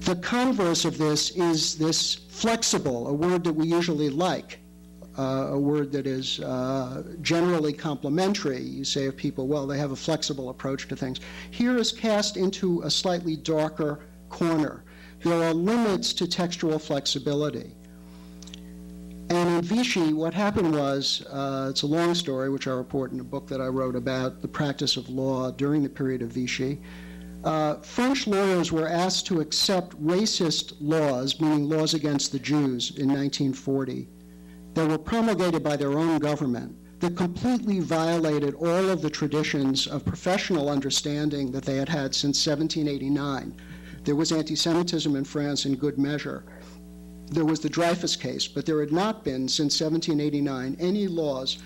The converse of this is this flexible, a word that we usually like, a word that is generally complimentary. You say of people, well, they have a flexible approach to things. Here is cast into a slightly darker corner. There are limits to textual flexibility. And in Vichy, what happened was, it's a long story, which I report in a book that I wrote about the practice of law during the period of Vichy. French lawyers were asked to accept racist laws, meaning laws against the Jews, in 1940, that were promulgated by their own government, that completely violated all of the traditions of professional understanding that they had had since 1789. There was anti-Semitism in France in good measure. There was the Dreyfus case, but there had not been, since 1789, any laws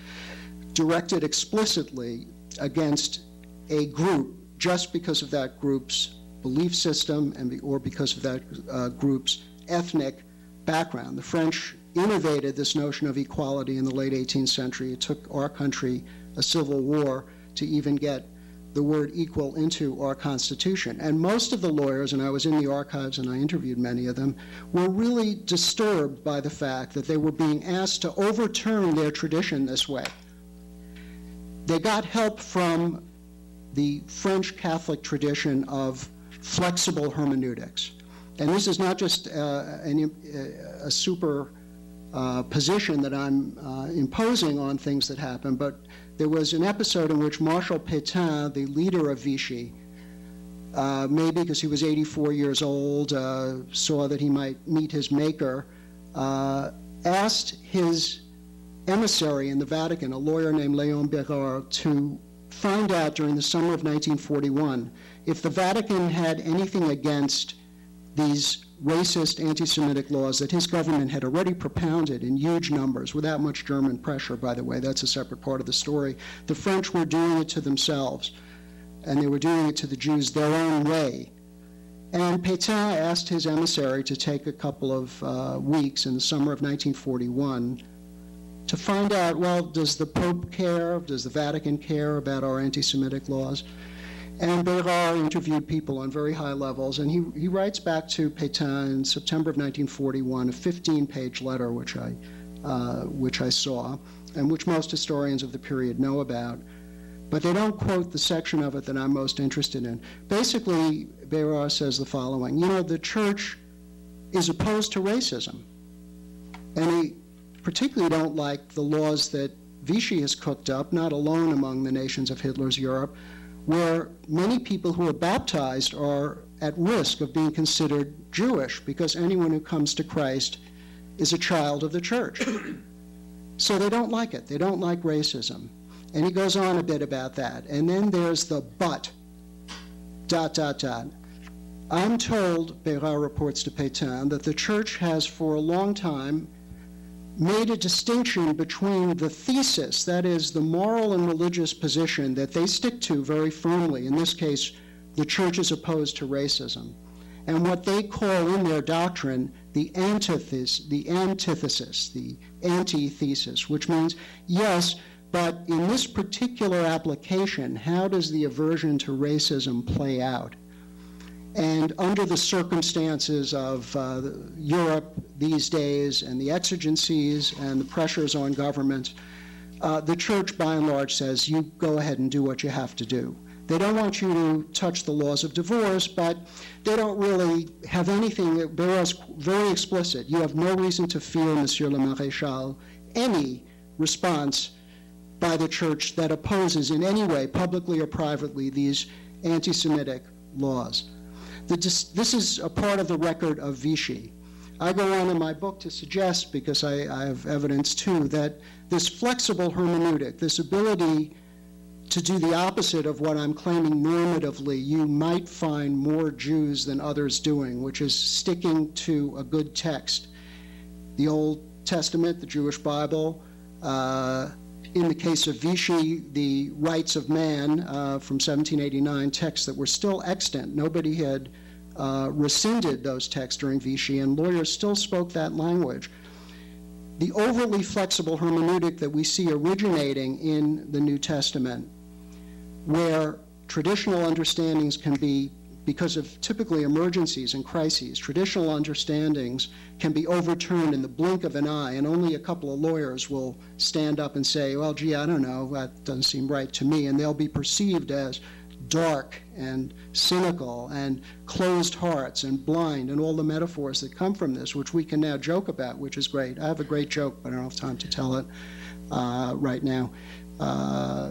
directed explicitly against a group just because of that group's belief system or because of that group's ethnic background. The French innovated this notion of equality in the late 18th century. It took our country a civil war to even get the word equal into our Constitution. And most of the lawyers, and I was in the archives and I interviewed many of them, were really disturbed by the fact that they were being asked to overturn their tradition this way. They got help from the French Catholic tradition of flexible hermeneutics. And this is not just a super position that I'm imposing on things that happen, but there was an episode in which Marshal Pétain, the leader of Vichy, maybe because he was 84 years old, saw that he might meet his maker, asked his emissary in the Vatican, a lawyer named Léon Bérard, to find out during the summer of 1941 if the Vatican had anything against these racist anti-Semitic laws that his government had already propounded in huge numbers, without much German pressure, by the way. That's a separate part of the story. The French were doing it to themselves, and they were doing it to the Jews their own way. And Pétain asked his emissary to take a couple of weeks in the summer of 1941 to find out, well, does the Pope care? Does the Vatican care about our anti-Semitic laws? And Bérard interviewed people on very high levels, and he writes back to Pétain in September of 1941, a 15-page letter, which I saw, and which most historians of the period know about. But they don't quote the section of it that I'm most interested in. Basically, Bérard says the following: you know, the church is opposed to racism, and he particularly don't like the laws that Vichy has cooked up, not alone among the nations of Hitler's Europe, where many people who are baptized are at risk of being considered Jewish because anyone who comes to Christ is a child of the church. So they don't like it. They don't like racism. And he goes on a bit about that. And then there's the but, ... I'm told, Bérard reports to Pétain, that the church has for a long time made a distinction between the thesis, that is, the moral and religious position that they stick to very firmly. In this case, the church is opposed to racism, and what they call in their doctrine the antithesis, the antithesis, which means, yes, but in this particular application, how does the aversion to racism play out? And under the circumstances of Europe these days and the exigencies and the pressures on governments, the church by and large says, you go ahead and do what you have to do. They don't want you to touch the laws of divorce, but they don't really have anything. Bérard's very explicit. You have no reason to fear, Monsieur le Maréchal, any response by the church that opposes in any way, publicly or privately, these anti-Semitic laws. This is a part of the record of Vichy. I go on in my book to suggest, because I have evidence too, that this flexible hermeneutic, this ability to do the opposite of what I'm claiming normatively, you might find more Jews than others doing, which is sticking to a good text. The Old Testament, the Jewish Bible, in the case of Vichy, the Rights of Man from 1789, texts that were still extant. Nobody had rescinded those texts during Vichy, and lawyers still spoke that language. The overly flexible hermeneutic that we see originating in the New Testament, where traditional understandings can be because of typically emergencies and crises. Traditional understandings can be overturned in the blink of an eye, and only a couple of lawyers will stand up and say, well, gee, I don't know, that doesn't seem right to me, and they'll be perceived as dark and cynical and closed hearts and blind and all the metaphors that come from this, which we can now joke about, which is great. I have a great joke, but I don't have time to tell it right now,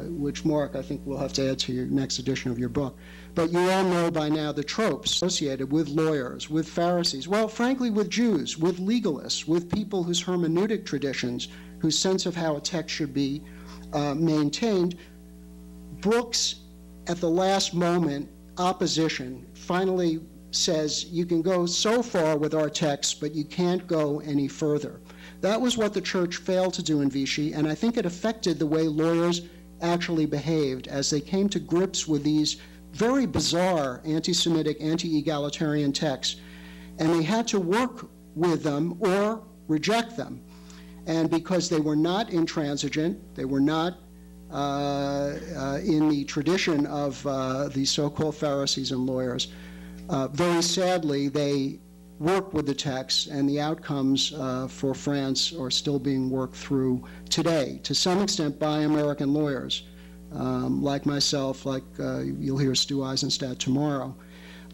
which, Mark, I think we'll have to add to your next edition of your book. But you all know by now the tropes associated with lawyers, with Pharisees, well, frankly, with Jews, with legalists, with people whose hermeneutic traditions, whose sense of how a text should be maintained. Brooks, at the last moment, opposition, finally says, you can go so far with our text, but you can't go any further. That was what the church failed to do in Vichy, and I think it affected the way lawyers actually behaved as they came to grips with these very bizarre anti-Semitic, anti-egalitarian texts, and they had to work with them or reject them. And because they were not intransigent, they were not in the tradition of the so-called Pharisees and lawyers, very sadly, they worked with the text, and the outcomes for France are still being worked through today, to some extent by American lawyers, like myself, like you'll hear Stu Eisenstadt tomorrow.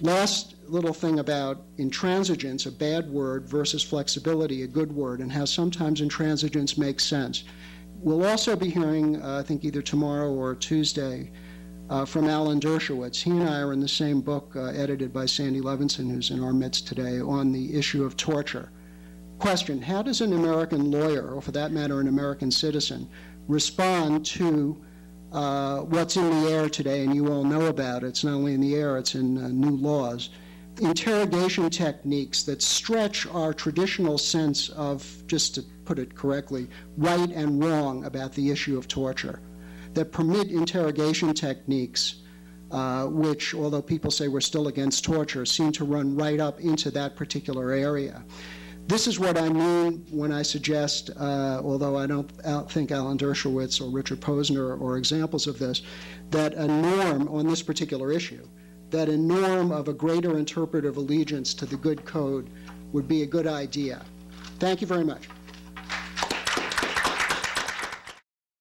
Last little thing about intransigence, a bad word, versus flexibility, a good word, and how sometimes intransigence makes sense. We'll also be hearing, I think either tomorrow or Tuesday, from Alan Dershowitz. He and I are in the same book, edited by Sandy Levinson, who's in our midst today, on the issue of torture. Question, how does an American lawyer, or for that matter an American citizen, respond to what's in the air today, and you all know about it. It's not only in the air, it's in new laws. Interrogation techniques that stretch our traditional sense of, just to put it correctly, right and wrong about the issue of torture, that permit interrogation techniques which, although people say we're still against torture, seem to run right up into that particular area. This is what I mean when I suggest, although I don't think Alan Dershowitz or Richard Posner are examples of this, that a norm on this particular issue, that a norm of a greater interpretive allegiance to the good code would be a good idea. Thank you very much.